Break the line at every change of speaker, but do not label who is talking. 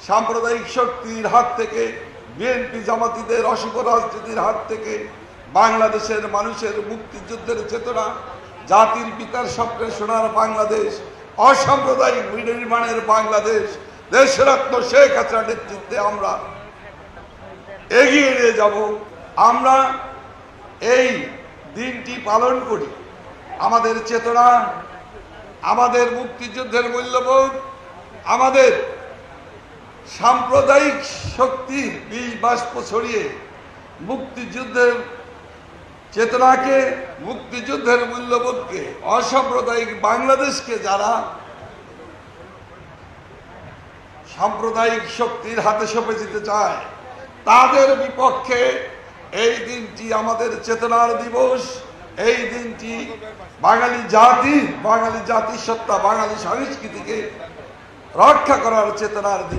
সাম্প্রদায়িক শক্তির হাত থেকে, বিএনপি জামাতিদের অশুভ রাজনীতির হাত থেকে বাংলাদেশের মানুষের মুক্তিযুদ্ধের চেতনা, জাতির পিতার স্বপ্নে সোনার বাংলাদেশ, অসাম্প্রদায়িক নির্মাণের বাংলাদেশ, দেশরত্ন শেখ হাসিনার নেতৃত্বে আমরা এগিয়ে নিয়ে যাব। আমরা এই দিনটি পালন করি। আমাদের চেতনা, আমাদের মুক্তিযুদ্ধের মূল্যবোধ, আমাদের সাম্প্রদায়িক শক্তির বীজ বাষ্প ছড়িয়ে মুক্তিযুদ্ধের চেতনাকে, মুক্তিযুদ্ধের মূল্যবোধকে, অসাম্প্রদায়িক বাংলাদেশকে যারা সাম্প্রদায়িক শক্তির হাতে সঁপে দিতে চায় তাদের বিপক্ষে এই দিনটি আমাদের চেতনার দিবস। এই দিনটি বাঙালি জাতিসত্তা, বাঙালি সংস্কৃতিকে রক্ষা করার চেতনার দিবস।